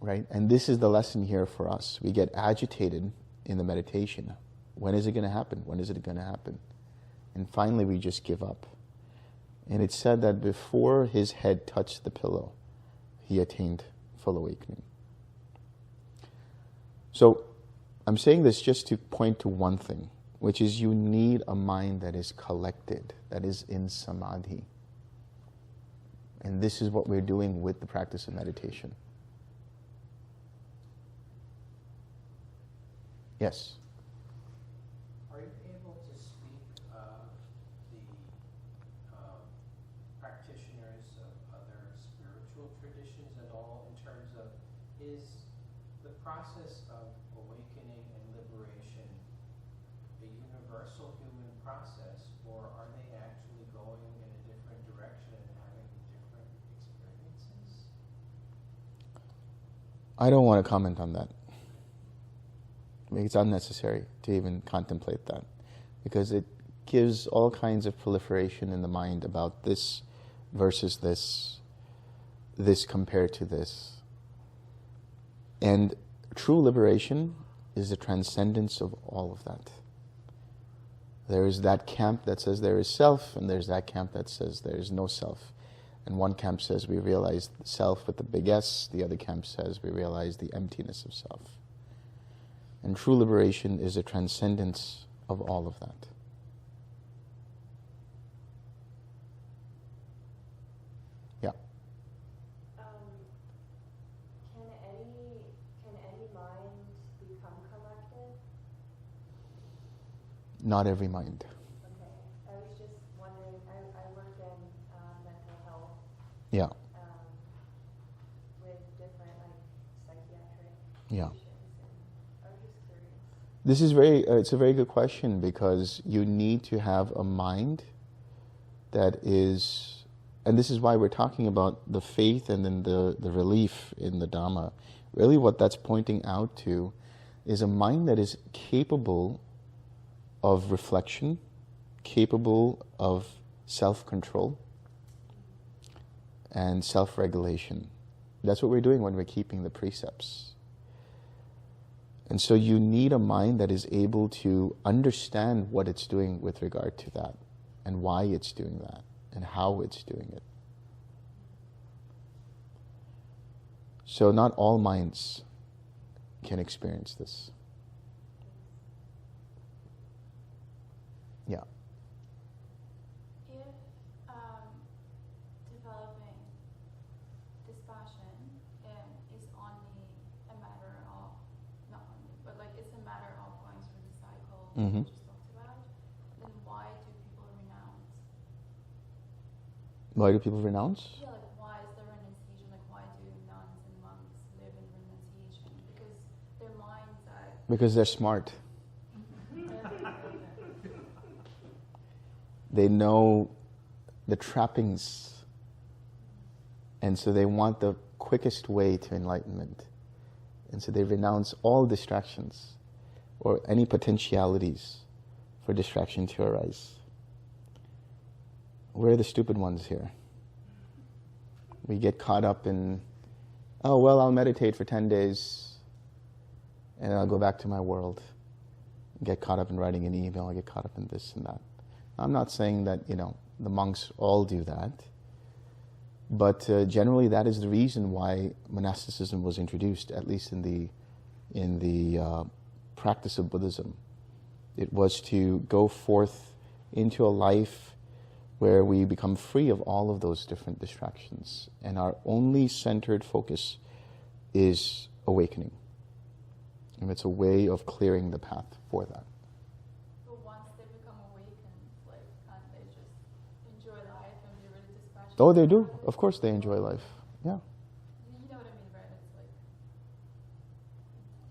right? And this is the lesson here for us. We get agitated in the meditation. When is it going to happen? When is it going to happen? And finally we just give up. And it's said that before his head touched the pillow, he attained full awakening. So I'm saying this just to point to one thing, which is you need a mind that is collected, that is in samadhi. And this is what we're doing with the practice of meditation. Yes? Are you able to speak of the practitioners of other spiritual traditions at all, in terms of, is the process of awakening and liberation a universal human process, or are they actually going in a different direction and having different experiences? I don't want to comment on that. It's unnecessary to even contemplate that, because it gives all kinds of proliferation in the mind about this versus this compared to this. And true liberation is the transcendence of all of that. There is that camp that says there is self, and there's that camp that says there is no self. And one camp says we realize the self with the big S, the other camp says we realize the emptiness of self. And true liberation is a transcendence of all of that. Yeah. Can any mind become collected? Not every mind. Okay. I was just wondering, I work in mental health. Yeah. With different psychiatric Yeah. patients. I was just curious. This is it's a very good question, because you need to have a mind that is, and this is why we're talking about the faith and then the relief in the Dhamma. Really what that's pointing out to is a mind that is capable of reflection, capable of self-control and self-regulation. That's what we're doing when we're keeping the precepts. And so you need a mind that is able to understand what it's doing with regard to that, and why it's doing that, and how it's doing it. So not all minds can experience this. Yeah. If developing dispassion is only a matter of, not only, but it's a matter of going through the cycle Mm-hmm. we just talked about, then why do people renounce? Why do people renounce? Yeah, why is there renunciation? Why do nuns and monks live in renunciation? Because their minds are... Because they're smart. They know the trappings, and so they want the quickest way to enlightenment. And so they renounce all distractions or any potentialities for distraction to arise. we're the stupid ones here. We get caught up in, oh, well, I'll meditate for 10 days and I'll go back to my world. Get caught up in writing an email, I get caught up in this and that. I'm not saying that, the monks all do that, but generally that is the reason why monasticism was introduced, at least in the practice of Buddhism. It was to go forth into a life where we become free of all of those different distractions, and our only centered focus is awakening. And it's a way of clearing the path for that. But once they become awakened, can't they just enjoy life and be really dispassionate? Oh, they do. Of course they enjoy life. Yeah. You know what I mean, right?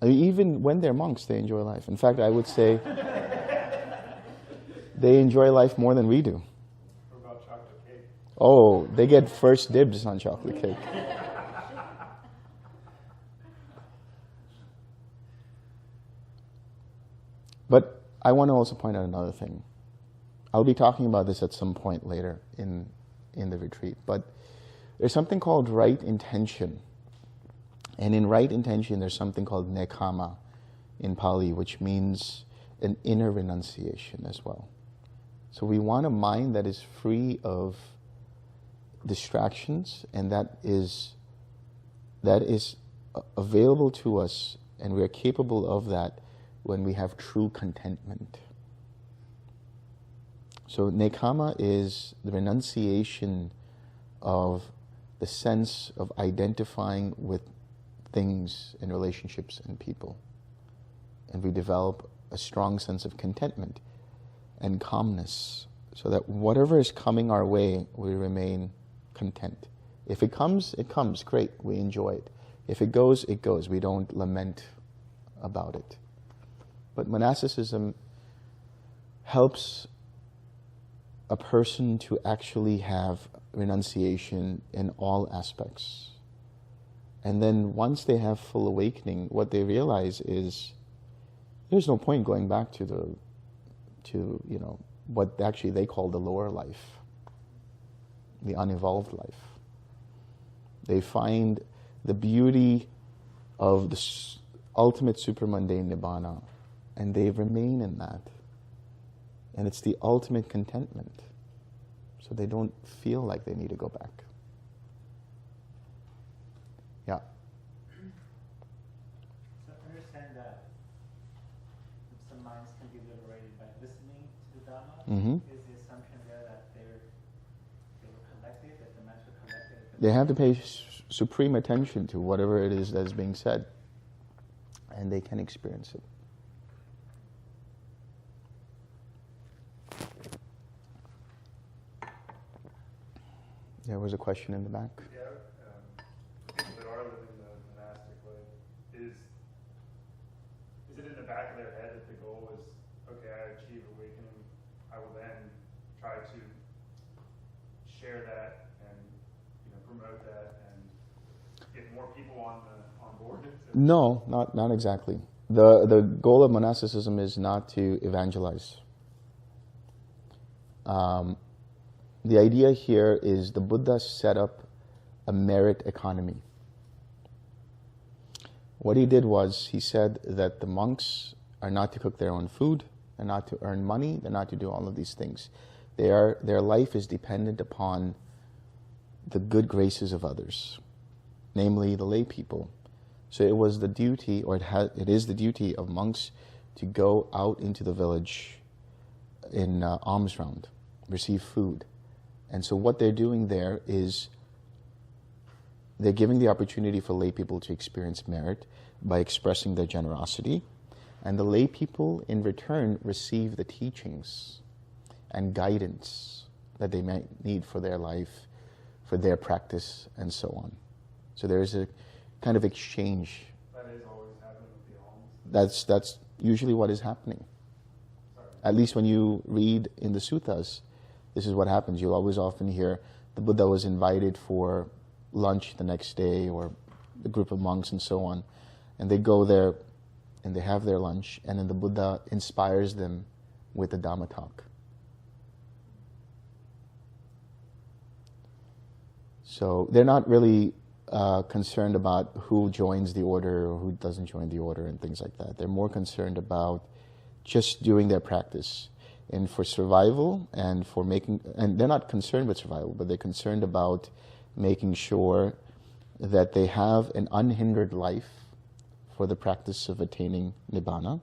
It's Even when they're monks, they enjoy life. In fact, I would say they enjoy life more than we do. What about chocolate cake? Oh, they get first dibs on chocolate cake. But I want to also point out another thing. I'll be talking about this at some point later in the retreat, but there's something called right intention. And in right intention, there's something called nekkhamma in Pali, which means an inner renunciation as well. So we want a mind that is free of distractions, and that is available to us, and we are capable of that when we have true contentment. So nekkhamma is the renunciation of the sense of identifying with things and relationships and people. And we develop a strong sense of contentment and calmness, so that whatever is coming our way, we remain content. If it comes, it comes. Great, we enjoy it. If it goes, it goes. We don't lament about it. But monasticism helps a person to actually have renunciation in all aspects. And then once they have full awakening, what they realize is there's no point going back to what actually they call the lower life, the unevolved life. They find the beauty of the ultimate supramundane Nibbana, and they remain in that. And it's the ultimate contentment. So they don't feel like they need to go back. Yeah. So I understand that some minds can be liberated by listening to the Dhamma. Mm-hmm. Is the assumption there that they were collected, that the minds were collected? They have to pay supreme attention to whatever it is that is being said, and they can experience it. There was a question in the back. Yeah, people that are living the monastic life, is it in the back of their head that the goal is, okay, I achieve awakening, I will then try to share that and promote that and get more people on board? No, not exactly. The goal of monasticism is not to evangelize. The idea here is the Buddha set up a merit economy. What he did was he said that the monks are not to cook their own food, they're not to earn money, they're not to do all of these things. Their life is dependent upon the good graces of others, namely the lay people. So it was the duty, or it is the duty of monks to go out into the village in alms round, receive food. And so what they're doing there is they're giving the opportunity for lay people to experience merit by expressing their generosity. And the lay people in return receive the teachings and guidance that they might need for their life, for their practice, and so on. So there is a kind of exchange. That is always happening with the alms. That's usually what is happening. Sorry. At least when you read in the suttas, this is what happens. You'll always often hear the Buddha was invited for lunch the next day, or a group of monks and so on. And they go there and they have their lunch, and then the Buddha inspires them with the Dhamma talk. So they're not really concerned about who joins the order or who doesn't join the order and things like that. They're more concerned about just doing their practice. And for survival and for making, and they're not concerned with survival, but they're concerned about making sure that they have an unhindered life for the practice of attaining Nibbana,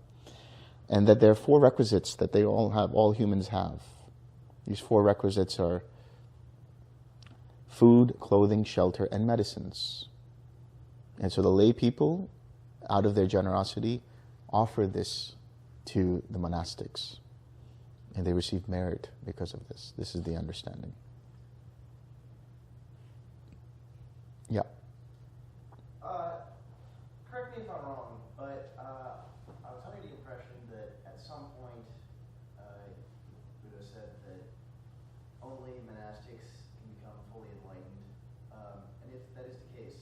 and that there are 4 requisites that they all have, all humans have. These 4 requisites are food, clothing, shelter, and medicines. And so the lay people, out of their generosity, offer this to the monastics. And they receive merit because of this. This is the understanding. Yeah. Correct me if I'm wrong, but I was under the impression that at some point Buddha said that only monastics can become fully enlightened. And if that is the case,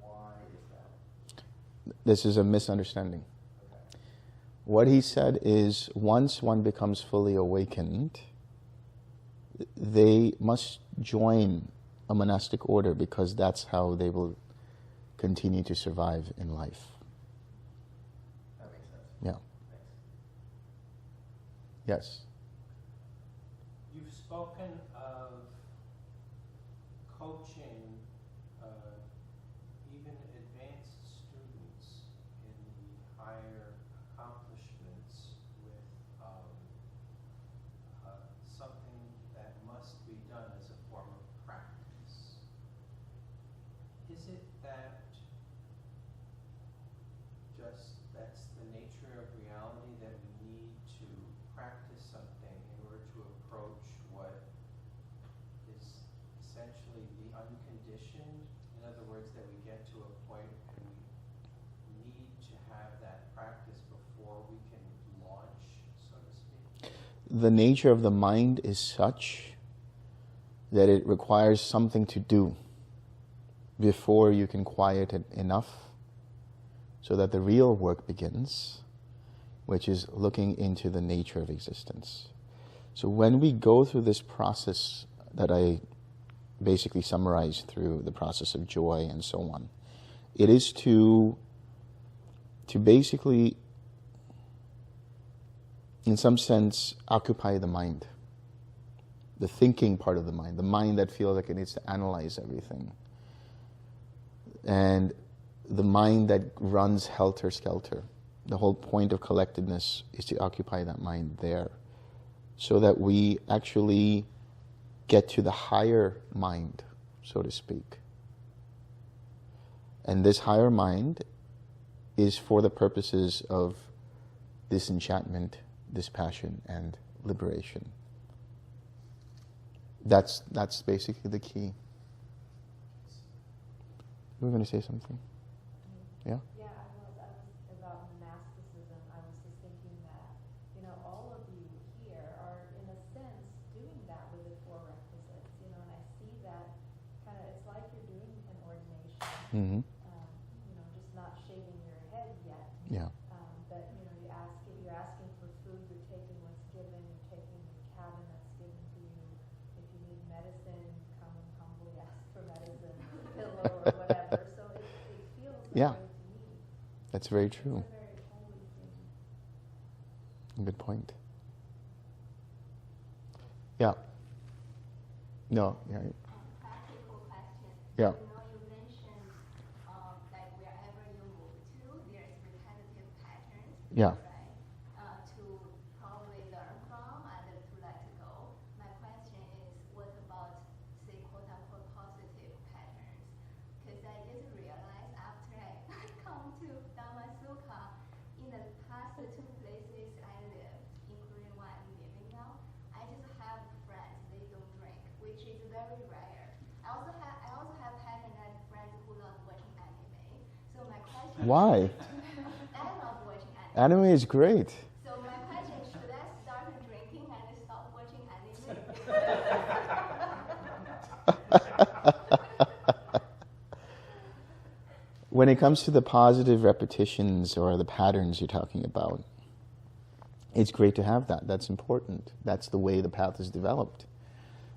why is that? This is a misunderstanding. What he said is, once one becomes fully awakened, they must join a monastic order because that's how they will continue to survive in life. That makes sense. Yeah. Thanks. Yes. You've spoken of coaching even advanced students in the higher accomplishments with something that must be done as a form of practice. Is it that that's the nature of reality, that we need to practice something in order to approach what is essentially the unconditioned? In other words, that we get to a point and we need to have that practice before we can launch, so to speak? The nature of the mind is such that it requires something to do before you can quiet it enough so that the real work begins, which is looking into the nature of existence. So when we go through this process that I basically summarized through the process of joy and so on, it is to basically, in some sense, occupy the mind, the thinking part of the mind that feels like it needs to analyze everything, and the mind that runs helter-skelter. The whole point of collectedness is to occupy that mind there, so that we actually get to the higher mind, so to speak. And this higher mind is for the purposes of disenchantment, dispassion, and liberation. That's basically the key. You were going to say something? Yeah? Yeah, I was about monasticism. I was just thinking that, all of you here are, in a sense, doing that with the 4 requisites, and I see that kind of, it's like you're doing an ordination, Mm-hmm. just not shaving your head yet. Yeah. But, you're asking for food, you're taking what's given, you're taking the cabin that's given to you. If you need medicine, come and humbly ask for medicine, or a pillow, or whatever. So it feels that Yeah. way to me. That's very true. It's a very holy thing. Good point. Yeah. No. Yeah. Practical question. Yeah. You mentioned like wherever you move to, there's repetitive patterns. Yeah. Right? To probably learn from and to let go. My question is, what about, say, quote unquote positive patterns? Because I just realized after I come to Dhamma Sukha, in the past 2 places I lived, including where I'm living now, I just have friends, they don't drink, which is very rare. I also have pattern that friends who love watching anime. So my question Why? I love watching anime. Anime is great. So my question is, should I start drinking and stop watching anime? When it comes to the positive repetitions or the patterns you're talking about, it's great to have that. That's important. That's the way the path is developed.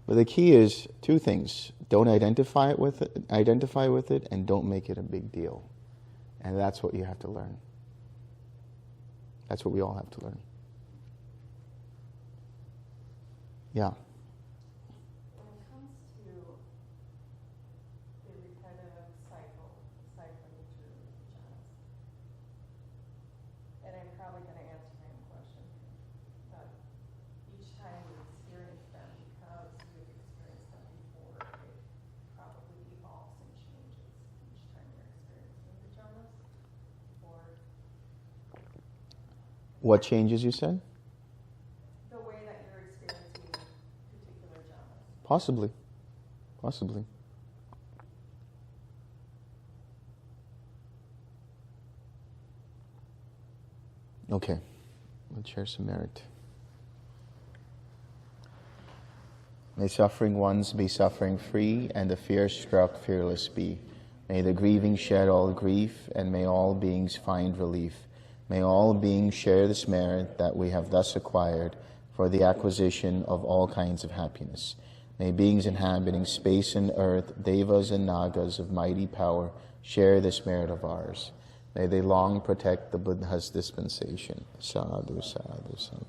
But the key is two things. Don't identify with it, and don't make it a big deal. And that's what you have to learn. That's what we all have to learn. Yeah. When it comes to the repetitive cycling through jhanas, and I'm probably going to answer my own question, but each time you experience them, because you've experienced them before, it probably evolves and changes each time you're experiencing the jhanas, or What changes, you said? the way that you're experiencing particular jhanas. Possibly. Okay, let's share some merit. May suffering ones be suffering free, and the fear-struck fearless be. May the grieving shed all grief, and may all beings find relief. May all beings share this merit that we have thus acquired for the acquisition of all kinds of happiness. May beings inhabiting space and earth, devas and nagas of mighty power, share this merit of ours. May they long protect the Buddha's dispensation. Sadhu, sadhu, sadhu.